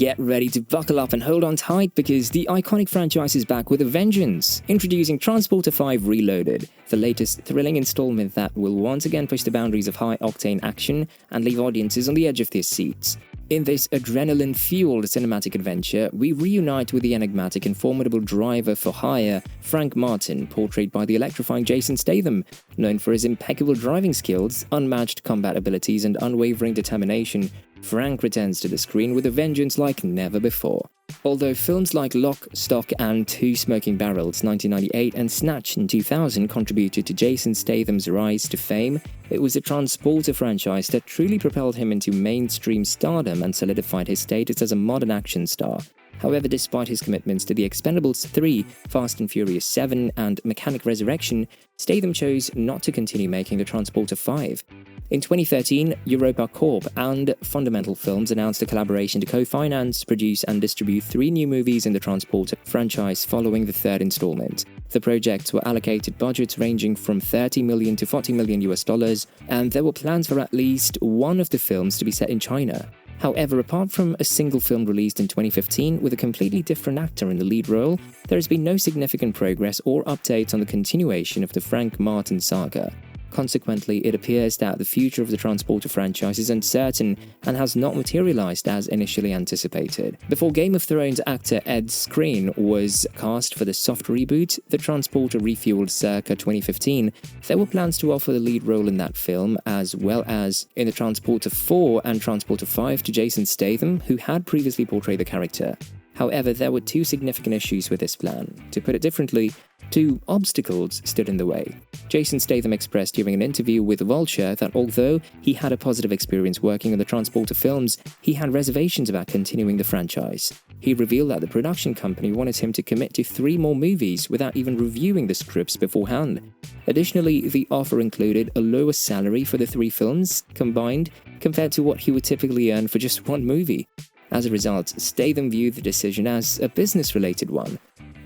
Get ready to buckle up and hold on tight because the iconic franchise is back with a vengeance. Introducing Transporter 5 Reloaded, the latest thrilling installment that will once again push the boundaries of high-octane action and leave audiences on the edge of their seats. In this adrenaline-fueled cinematic adventure, we reunite with the enigmatic and formidable driver for hire, Frank Martin, portrayed by the electrifying Jason Statham. Known for his impeccable driving skills, unmatched combat abilities, and unwavering determination, Frank returns to the screen with a vengeance like never before. Although films like Lock, Stock and Two Smoking Barrels 1998 and Snatch in 2000 contributed to Jason Statham's rise to fame, it was the Transporter franchise that truly propelled him into mainstream stardom and solidified his status as a modern action star. However, despite his commitments to The Expendables 3, Fast and Furious 7 and Mechanic Resurrection, Statham chose not to continue making the Transporter 5. In 2013, EuropaCorp and Fundamental Films announced a collaboration to co-finance, produce and distribute 3 new movies in the Transporter franchise following the third installment. The projects were allocated budgets ranging from $30 million to $40 million US, and there were plans for at least one of the films to be set in China. However, apart from a single film released in 2015 with a completely different actor in the lead role, there has been no significant progress or updates on the continuation of the Frank Martin saga. Consequently, it appears that the future of the Transporter franchise is uncertain and has not materialized as initially anticipated. Before Game of Thrones actor Ed Skrein was cast for the soft reboot, The Transporter Refueled circa 2015, there were plans to offer the lead role in that film, as well as in the Transporter 4 and Transporter 5 to Jason Statham, who had previously portrayed the character. However, there were 2 significant issues with this plan. To put it differently, 2 obstacles stood in the way. Jason Statham expressed during an interview with Vulture that although he had a positive experience working on the Transporter films, he had reservations about continuing the franchise. He revealed that the production company wanted him to commit to 3 more movies without even reviewing the scripts beforehand. Additionally, the offer included a lower salary for the 3 films combined compared to what he would typically earn for just 1 movie. As a result, Statham viewed the decision as a business-related one.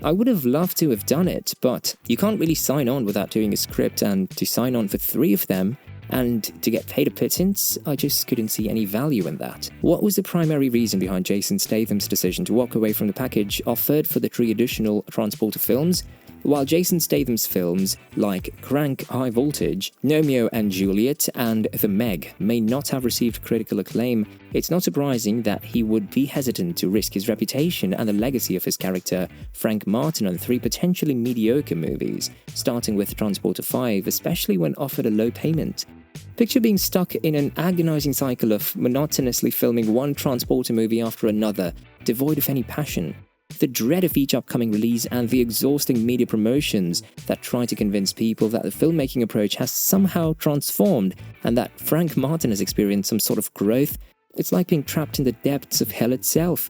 I would have loved to have done it, but you can't really sign on without doing a script, and to sign on for 3 of them, and to get paid a pittance, I just couldn't see any value in that. What was the primary reason behind Jason Statham's decision to walk away from the package offered for the 3 additional Transporter films? While Jason Statham's films, like Crank High Voltage, Romeo and Juliet, and The Meg, may not have received critical acclaim, it's not surprising that he would be hesitant to risk his reputation and the legacy of his character, Frank Martin, on 3 potentially mediocre movies, starting with Transporter 5, especially when offered a low payment. Picture being stuck in an agonizing cycle of monotonously filming one Transporter movie after another, devoid of any passion. The dread of each upcoming release and the exhausting media promotions that try to convince people that the filmmaking approach has somehow transformed and that Frank Martin has experienced some sort of growth, it's like being trapped in the depths of hell itself.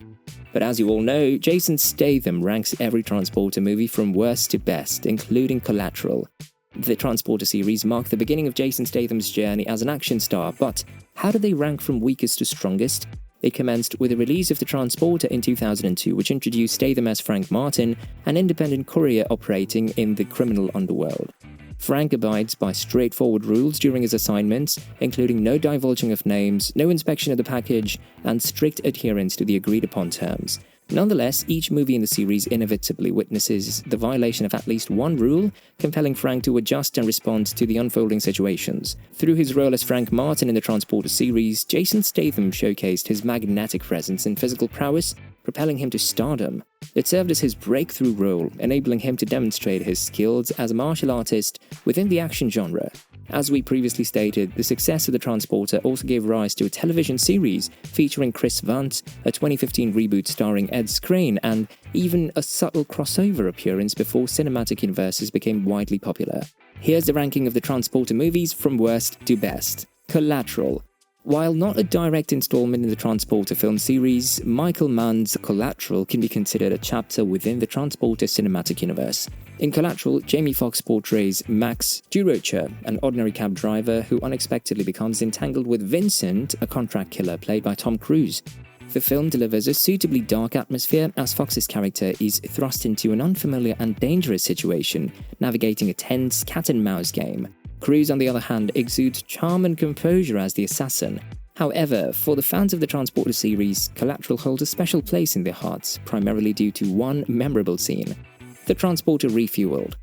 But as you all know, Jason Statham ranks every Transporter movie from worst to best, including Collateral. The Transporter series marked the beginning of Jason Statham's journey as an action star, but how do they rank from weakest to strongest? It commenced with the release of The Transporter in 2002, which introduced Statham as Frank Martin, an independent courier operating in the criminal underworld. Frank abides by straightforward rules during his assignments, including no divulging of names, no inspection of the package, and strict adherence to the agreed-upon terms. Nonetheless, each movie in the series inevitably witnesses the violation of at least one rule, compelling Frank to adjust and respond to the unfolding situations. Through his role as Frank Martin in the Transporter series, Jason Statham showcased his magnetic presence and physical prowess, propelling him to stardom. It served as his breakthrough role, enabling him to demonstrate his skills as a martial artist within the action genre. As we previously stated, the success of the Transporter also gave rise to a television series featuring Chris Vance, a 2015 reboot starring Ed Skrein, and even a subtle crossover appearance before cinematic universes became widely popular. Here's the ranking of the Transporter movies from worst to best. Collateral. While not a direct installment in the Transporter film series, Michael Mann's Collateral can be considered a chapter within the Transporter cinematic universe. In Collateral, Jamie Foxx portrays Max Durocher, an ordinary cab driver who unexpectedly becomes entangled with Vincent, a contract killer played by Tom Cruise. The film delivers a suitably dark atmosphere as Fox's character is thrust into an unfamiliar and dangerous situation, navigating a tense cat-and-mouse game. Cruise, on the other hand, exudes charm and composure as the assassin. However, for the fans of the Transporter series, Collateral holds a special place in their hearts, primarily due to one memorable scene: the Transporter refueled.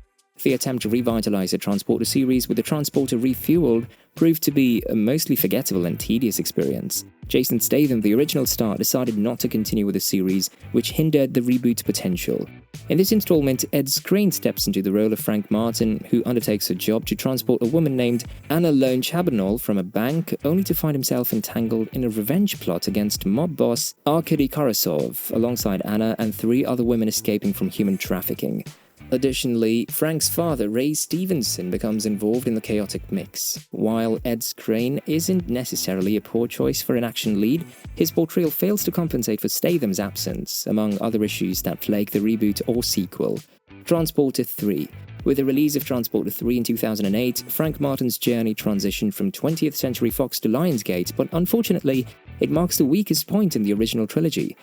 The attempt to revitalize the Transporter series with the Transporter refueled proved to be a mostly forgettable and tedious experience. Jason Statham, the original star, decided not to continue with the series, which hindered the reboot's potential. In this installment, Ed Skrein steps into the role of Frank Martin, who undertakes a job to transport a woman named Anna Lone Chabernol from a bank, only to find himself entangled in a revenge plot against mob boss Arkady Karasov, alongside Anna and 3 other women escaping from human trafficking. Additionally, Frank's father, Ray Stevenson, becomes involved in the chaotic mix. While Ed Skrein isn't necessarily a poor choice for an action lead, his portrayal fails to compensate for Statham's absence, among other issues that plague the reboot or sequel. Transporter 3. With the release of Transporter 3 in 2008, Frank Martin's journey transitioned from 20th Century Fox to Lionsgate, but unfortunately, it marks the weakest point in the original trilogy.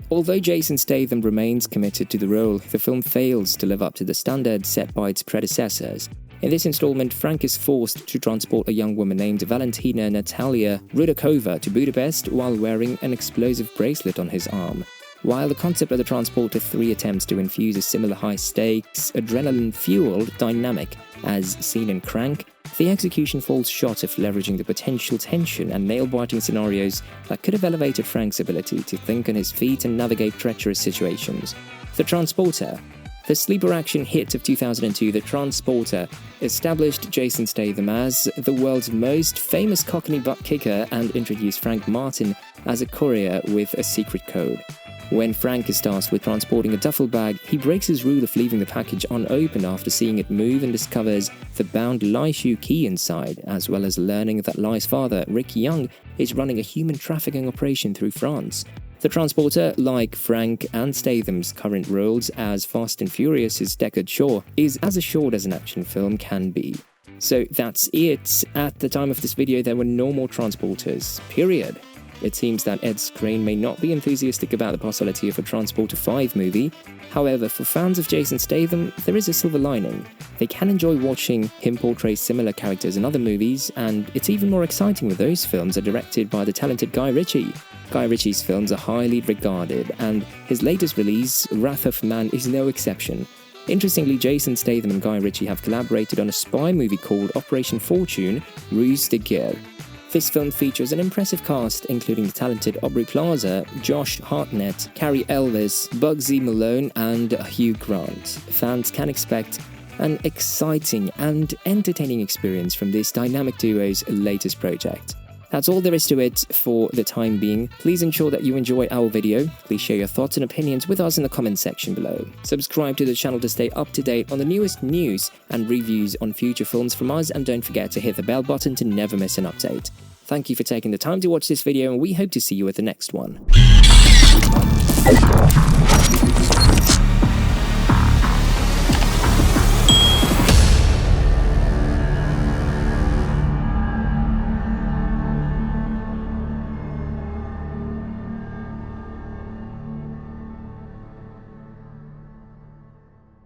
Although Jason Statham remains committed to the role, the film fails to live up to the standard set by its predecessors. In this installment, Frank is forced to transport a young woman named Valentina Natalia Rudakova to Budapest while wearing an explosive bracelet on his arm. While the concept of the Transporter 3 attempts to infuse a similar high-stakes, adrenaline-fueled dynamic as seen in Crank, the execution falls short of leveraging the potential tension and nail-biting scenarios that could have elevated Frank's ability to think on his feet and navigate treacherous situations. The Transporter. The sleeper action hit of 2002, The Transporter, established Jason Statham as the world's most famous Cockney butt kicker and introduced Frank Martin as a courier with a secret code. When Frank is tasked with transporting a duffel bag, he breaks his rule of leaving the package unopened after seeing it move and discovers the bound Shu Qi inside, as well as learning that Lai's father, Ric Young, is running a human trafficking operation through France. The Transporter, like Frank and Statham's current roles as Fast and Furious' Deckard Shaw, is as assured as an action film can be. So that's it. At the time of this video, there were no more Transporters, period. It seems that Ed Skrein may not be enthusiastic about the possibility of a Transporter 5 movie. However, for fans of Jason Statham, there is a silver lining. They can enjoy watching him portray similar characters in other movies, and it's even more exciting when those films are directed by the talented Guy Ritchie. Guy Ritchie's films are highly regarded, and his latest release, Wrath of Man, is no exception. Interestingly, Jason Statham and Guy Ritchie have collaborated on a spy movie called Operation Fortune, Ruse de Guerre. This film features an impressive cast, including the talented Aubrey Plaza, Josh Hartnett, Carrie Elvis, Bugsy Malone, and Hugh Grant. Fans can expect an exciting and entertaining experience from this dynamic duo's latest project. That's all there is to it for the time being. Please ensure that you enjoy our video. Please share your thoughts and opinions with us in the comment section below. Subscribe to the channel to stay up to date on the newest news and reviews on future films from us, and don't forget to hit the bell button to never miss an update. Thank you for taking the time to watch this video, and we hope to see you at the next one.